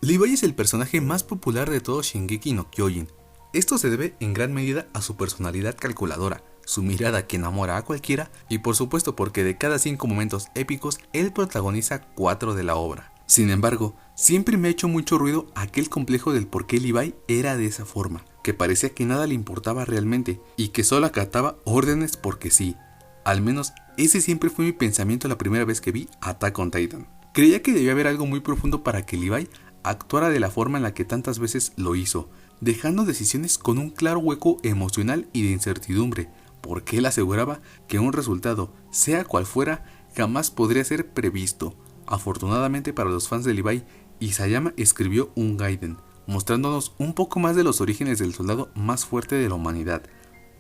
Levi es el personaje más popular de todo Shingeki no Kyojin. Esto se debe en gran medida a su personalidad calculadora, su mirada que enamora a cualquiera y por supuesto porque de cada 5 momentos épicos él protagoniza 4 de la obra. Sin embargo, siempre me ha hecho mucho ruido aquel complejo del por qué Levi era de esa forma, que parecía que nada le importaba realmente y que solo acataba órdenes porque sí. Al menos ese siempre fue mi pensamiento la primera vez que vi Attack on Titan. Creía que debía haber algo muy profundo para que Levi actuara de la forma en la que tantas veces lo hizo, dejando decisiones con un claro hueco emocional y de incertidumbre, porque él aseguraba que un resultado, sea cual fuera, jamás podría ser previsto. Afortunadamente para los fans de Levi, Isayama escribió un Gaiden, mostrándonos un poco más de los orígenes del soldado más fuerte de la humanidad,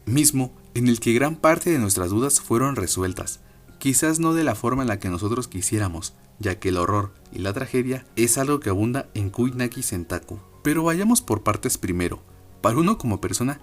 mismo en el que gran parte de nuestras dudas fueron resueltas, quizás no de la forma en la que nosotros quisiéramos, ya que el horror y la tragedia es algo que abunda en Kuinaki Sentaku. Pero vayamos por partes primero. Para uno como persona,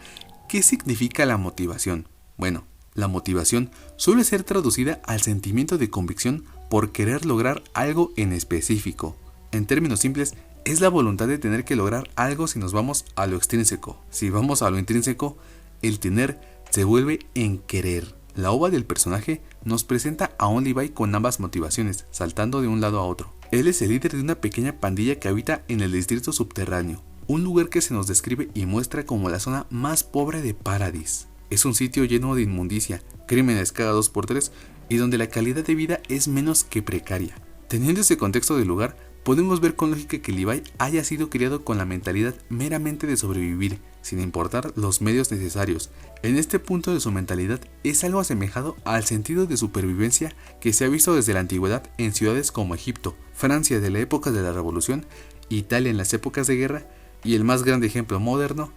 ¿qué significa la motivación? Bueno, la motivación suele ser traducida al sentimiento de convicción por querer lograr algo en específico. En términos simples, es la voluntad de tener que lograr algo si nos vamos a lo extrínseco. Si vamos a lo intrínseco, el tener se vuelve en querer. La ova del personaje nos presenta a un Levi con ambas motivaciones, saltando de un lado a otro. Él es el líder de una pequeña pandilla que habita en el distrito subterráneo, un lugar que se nos describe y muestra como la zona más pobre de Paradis. Es un sitio lleno de inmundicia, crímenes cada 2x3 y donde la calidad de vida es menos que precaria. Teniendo ese contexto del lugar, podemos ver con lógica que Levi haya sido criado con la mentalidad meramente de sobrevivir, sin importar los medios necesarios. En este punto de su mentalidad es algo asemejado al sentido de supervivencia que se ha visto desde la antigüedad en ciudades como Egipto, Francia de la época de la Revolución, Italia en las épocas de guerra y el más grande ejemplo moderno,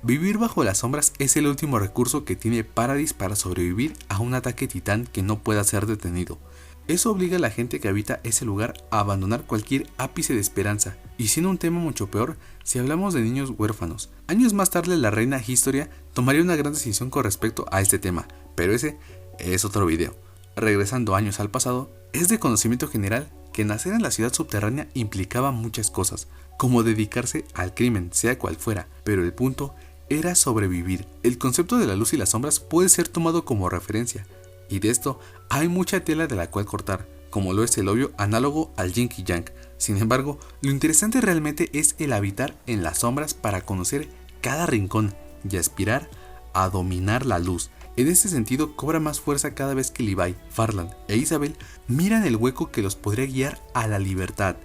vivir bajo las sombras es el último recurso que tiene Paradis para sobrevivir a un ataque titán que no pueda ser detenido. Eso obliga a la gente que habita ese lugar a abandonar cualquier ápice de esperanza, y siendo un tema mucho peor si hablamos de niños huérfanos. Años más tarde la reina Historia tomaría una gran decisión con respecto a este tema, pero ese es otro video. Regresando años al pasado, es de conocimiento general que nacer en la ciudad subterránea implicaba muchas cosas, como dedicarse al crimen, sea cual fuera, pero el punto era sobrevivir. El concepto de la luz y las sombras puede ser tomado como referencia, y de esto hay mucha tela de la cual cortar, como lo es el obvio análogo al yin y yang. Sin embargo, lo interesante realmente es el habitar en las sombras para conocer cada rincón y aspirar a dominar la luz. En este sentido cobra más fuerza cada vez que Levi, Farland e Isabel miran el hueco que los podría guiar a la libertad.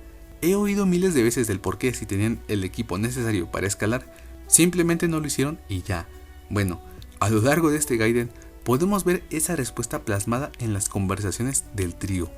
He oído miles de veces del por qué si tenían el equipo necesario para escalar, simplemente no lo hicieron y ya. Bueno, a lo largo de este Gaiden podemos ver esa respuesta plasmada en las conversaciones del trío.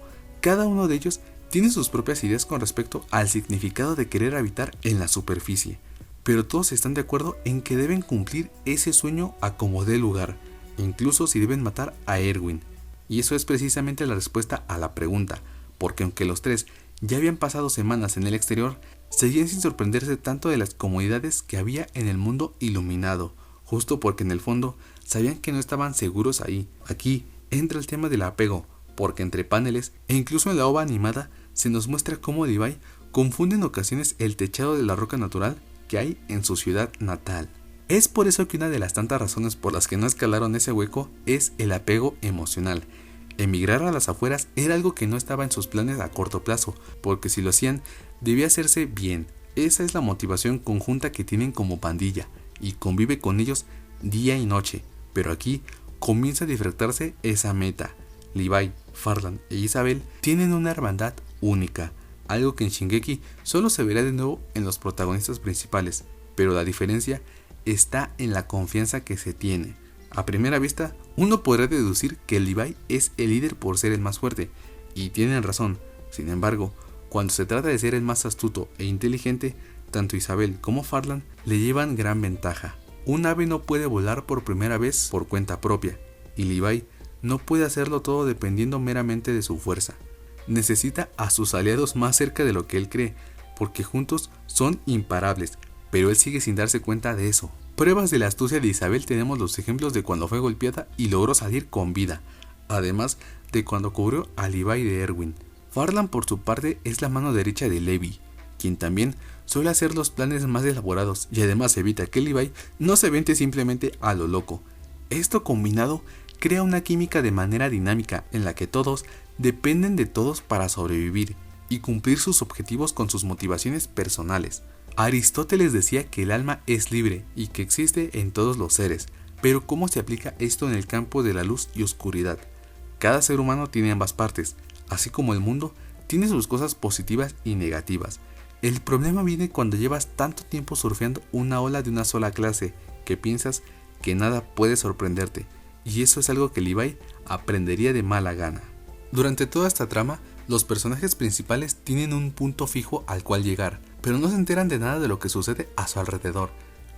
Cada uno de ellos tiene sus propias ideas con respecto al significado de querer habitar en la superficie, pero todos están de acuerdo en que deben cumplir ese sueño a como dé lugar, incluso si deben matar a Erwin. Y eso es precisamente la respuesta a la pregunta, porque aunque los tres ya habían pasado semanas en el exterior, seguían sin sorprenderse tanto de las comodidades que había en el mundo iluminado, justo porque en el fondo sabían que no estaban seguros ahí. Aquí entra el tema del apego, porque entre paneles e incluso en la ova animada se nos muestra cómo Levi confunde en ocasiones el techado de la roca natural que hay en su ciudad natal. Es por eso que una de las tantas razones por las que no escalaron ese hueco es el apego emocional. Emigrar a las afueras era algo que no estaba en sus planes a corto plazo, porque si lo hacían, debía hacerse bien. Esa es la motivación conjunta que tienen como pandilla, y convive con ellos día y noche, pero aquí comienza a disfrutarse esa meta. Levi, Farland e Isabel tienen una hermandad única, algo que en Shingeki solo se verá de nuevo en los protagonistas principales, pero la diferencia está en la confianza que se tiene. A primera vista, uno podrá deducir que Levi es el líder por ser el más fuerte, y tienen razón. Sin embargo, cuando se trata de ser el más astuto e inteligente, tanto Isabel como Farland le llevan gran ventaja. Un ave no puede volar por primera vez por cuenta propia, y Levi no puede hacerlo todo dependiendo meramente de su fuerza. Necesita a sus aliados más cerca de lo que él cree, porque juntos son imparables, pero él sigue sin darse cuenta de eso. Pruebas de la astucia de Isabel tenemos los ejemplos de cuando fue golpeada y logró salir con vida, además de cuando cubrió a Levi de Erwin. Farland por su parte es la mano derecha de Levi, quien también suele hacer los planes más elaborados y además evita que Levi no se vente simplemente a lo loco. Esto combinado crea una química de manera dinámica en la que todos dependen de todos para sobrevivir y cumplir sus objetivos con sus motivaciones personales. Aristóteles decía que el alma es libre y que existe en todos los seres, pero ¿cómo se aplica esto en el campo de la luz y oscuridad? Cada ser humano tiene ambas partes, así como el mundo tiene sus cosas positivas y negativas. El problema viene cuando llevas tanto tiempo surfeando una ola de una sola clase que piensas que nada puede sorprenderte, y eso es algo que Levi aprendería de mala gana. Durante toda esta trama, los personajes principales tienen un punto fijo al cual llegar, pero no se enteran de nada de lo que sucede a su alrededor.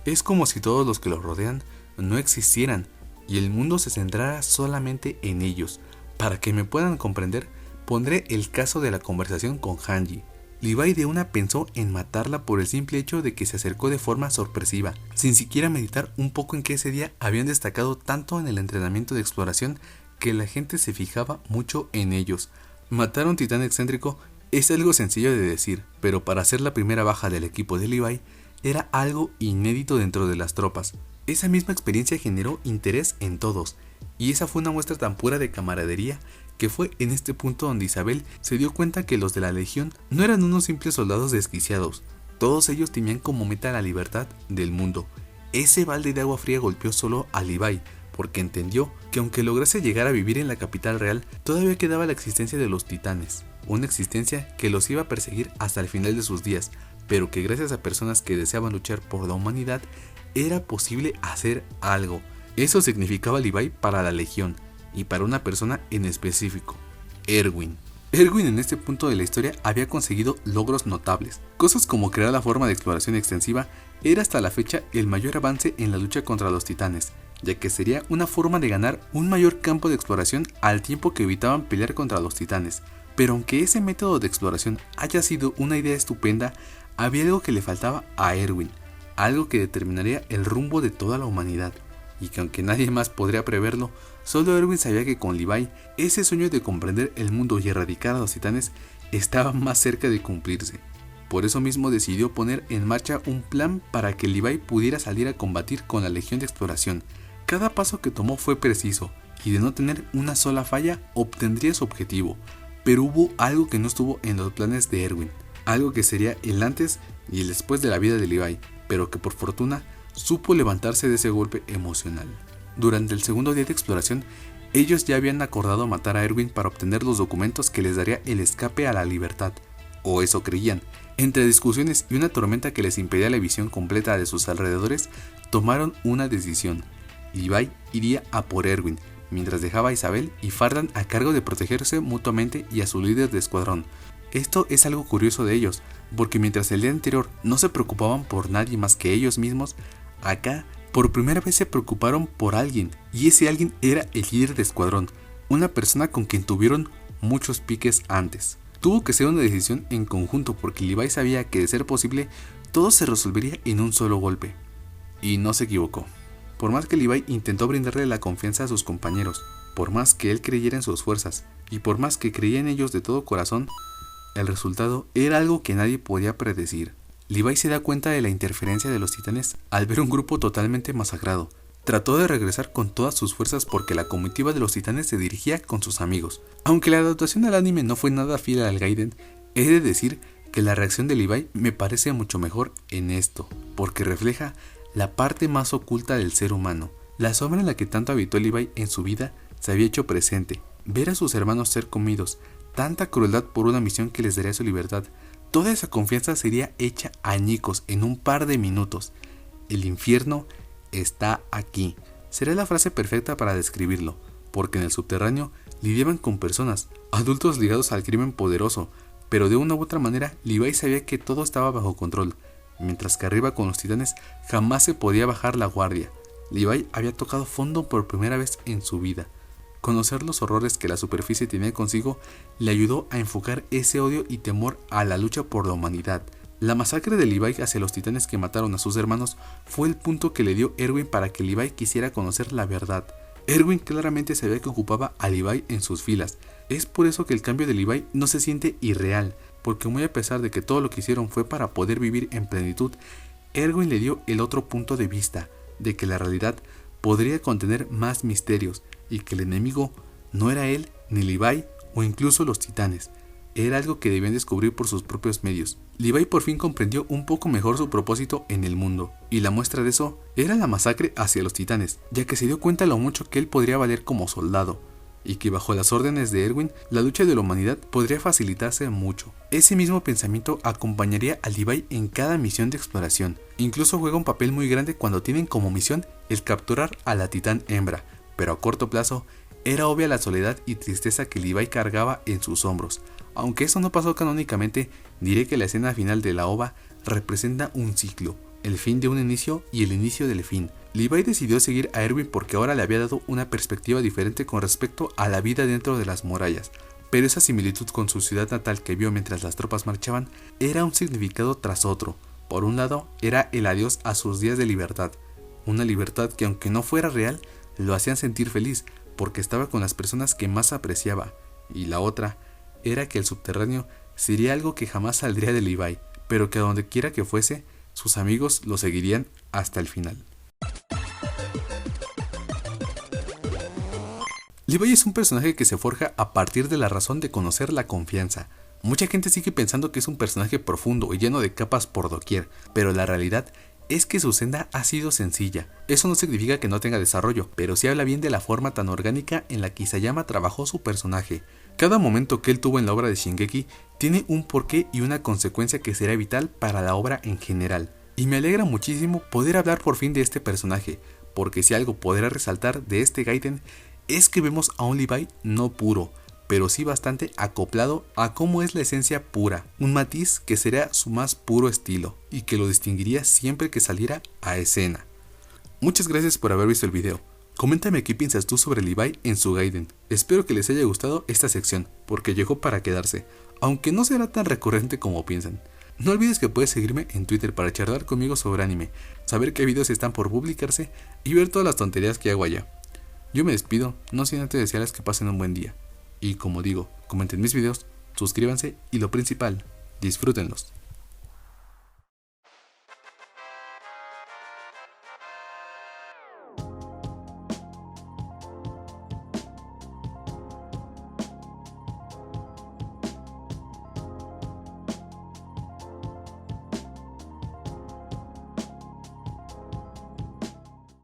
Es como si todos los que los rodean no existieran y el mundo se centrara solamente en ellos. Para que me puedan comprender, pondré el caso de la conversación con Hanji. Levi de una pensó en matarla por el simple hecho de que se acercó de forma sorpresiva, sin siquiera meditar un poco en que ese día habían destacado tanto en el entrenamiento de exploración que la gente se fijaba mucho en ellos. Matar a un titán excéntrico es algo sencillo de decir, pero para ser la primera baja del equipo de Levi era algo inédito dentro de las tropas. Esa misma experiencia generó interés en todos, y esa fue una muestra tan pura de camaradería que fue en este punto donde Isabel se dio cuenta que los de la Legión no eran unos simples soldados desquiciados. Todos ellos tenían como meta la libertad del mundo. Ese balde de agua fría golpeó solo a Levi, porque entendió que aunque lograse llegar a vivir en la capital real, todavía quedaba la existencia de los titanes, una existencia que los iba a perseguir hasta el final de sus días, pero que gracias a personas que deseaban luchar por la humanidad, era posible hacer algo. Eso significaba Levi para la Legión, y para una persona en específico, Erwin. Erwin en este punto de la historia había conseguido logros notables. Cosas como crear la forma de exploración extensiva era hasta la fecha el mayor avance en la lucha contra los titanes, ya que sería una forma de ganar un mayor campo de exploración al tiempo que evitaban pelear contra los titanes. Pero aunque ese método de exploración haya sido una idea estupenda, había algo que le faltaba a Erwin, algo que determinaría el rumbo de toda la humanidad, y que aunque nadie más podría preverlo, solo Erwin sabía que con Levi, ese sueño de comprender el mundo y erradicar a los titanes estaba más cerca de cumplirse. Por eso mismo decidió poner en marcha un plan para que Levi pudiera salir a combatir con la Legión de Exploración. Cada paso que tomó fue preciso, y de no tener una sola falla, obtendría su objetivo. Pero hubo algo que no estuvo en los planes de Erwin, algo que sería el antes y el después de la vida de Levi, pero que por fortuna supo levantarse de ese golpe emocional. Durante el segundo día de exploración, ellos ya habían acordado matar a Erwin para obtener los documentos que les daría el escape a la libertad, o eso creían. Entre discusiones y una tormenta que les impedía la visión completa de sus alrededores, tomaron una decisión. Levi iría a por Erwin, mientras dejaba a Isabel y Fardan a cargo de protegerse mutuamente y a su líder de escuadrón. Esto es algo curioso de ellos, porque mientras el día anterior no se preocupaban por nadie más que ellos mismos, acá por primera vez se preocuparon por alguien, y ese alguien era el líder de escuadrón, una persona con quien tuvieron muchos piques antes. Tuvo que ser una decisión en conjunto porque Levi sabía que de ser posible, todo se resolvería en un solo golpe. Y no se equivocó. Por más que Levi intentó brindarle la confianza a sus compañeros, por más que él creyera en sus fuerzas, y por más que creía en ellos de todo corazón, el resultado era algo que nadie podía predecir. Levi se da cuenta de la interferencia de los titanes al ver un grupo totalmente masacrado. Trató de regresar con todas sus fuerzas porque la comitiva de los titanes se dirigía con sus amigos. Aunque la adaptación al anime no fue nada fiel al Gaiden, he de decir que la reacción de Levi me parece mucho mejor en esto, porque refleja la parte más oculta del ser humano. La sombra en la que tanto habitó Levi en su vida se había hecho presente. Ver a sus hermanos ser comidos, tanta crueldad por una misión que les daría su libertad, toda esa confianza sería hecha añicos en un par de minutos. El infierno está aquí. Será la frase perfecta para describirlo, porque en el subterráneo lidiaban con personas, adultos ligados al crimen poderoso, pero de una u otra manera Levi sabía que todo estaba bajo control, mientras que arriba con los titanes jamás se podía bajar la guardia. Levi había tocado fondo por primera vez en su vida. Conocer los horrores que la superficie tenía consigo le ayudó a enfocar ese odio y temor a la lucha por la humanidad. La masacre de Levi hacia los titanes que mataron a sus hermanos fue el punto que le dio Erwin para que Levi quisiera conocer la verdad. Erwin claramente sabía que ocupaba a Levi en sus filas. Es por eso que el cambio de Levi no se siente irreal. porque muy a pesar de que todo lo que hicieron fue para poder vivir en plenitud, Erwin le dio el otro punto de vista, de que la realidad podría contener más misterios y que el enemigo no era él, ni Levi o incluso los titanes. Era algo que debían descubrir por sus propios medios. Levi por fin comprendió un poco mejor su propósito en el mundo, y la muestra de eso era la masacre hacia los titanes, ya que se dio cuenta lo mucho que él podría valer como soldado, y que bajo las órdenes de Erwin, la lucha de la humanidad podría facilitarse mucho. Ese mismo pensamiento acompañaría a Levi en cada misión de exploración. Incluso juega un papel muy grande cuando tienen como misión el capturar a la titán hembra, pero a corto plazo era obvia la soledad y tristeza que Levi cargaba en sus hombros. Aunque eso no pasó canónicamente, diré que la escena final de la ova representa un ciclo, el fin de un inicio y el inicio del fin. Levi decidió seguir a Erwin porque ahora le había dado una perspectiva diferente con respecto a la vida dentro de las murallas, pero esa similitud con su ciudad natal que vio mientras las tropas marchaban era un significado tras otro. Por un lado, era el adiós a sus días de libertad, una libertad que aunque no fuera real, lo hacían sentir feliz porque estaba con las personas que más apreciaba, y la otra era que el subterráneo sería algo que jamás saldría de Levi, pero que a donde quiera que fuese, sus amigos lo seguirían hasta el final. Levi es un personaje que se forja a partir de la razón de conocer la confianza. Mucha gente sigue pensando que es un personaje profundo y lleno de capas por doquier, pero la realidad es que su senda ha sido sencilla. Eso no significa que no tenga desarrollo, pero sí habla bien de la forma tan orgánica en la que Isayama trabajó su personaje. Cada momento que él tuvo en la obra de Shingeki tiene un porqué y una consecuencia que será vital para la obra en general. Y me alegra muchísimo poder hablar por fin de este personaje, porque si algo podrá resaltar de este Gaiden es que vemos a un Levi no puro, pero sí bastante acoplado a cómo es la esencia pura, un matiz que será su más puro estilo y que lo distinguiría siempre que saliera a escena. Muchas gracias por haber visto el video. Coméntame qué piensas tú sobre Levi en su Gaiden. Espero que les haya gustado esta sección, porque llegó para quedarse, aunque no será tan recurrente como piensan. No olvides que puedes seguirme en Twitter para charlar conmigo sobre anime, saber qué videos están por publicarse y ver todas las tonterías que hago allá. Yo me despido, no sin antes desearles que pasen un buen día. Y como digo, comenten mis videos, suscríbanse y lo principal, disfrútenlos.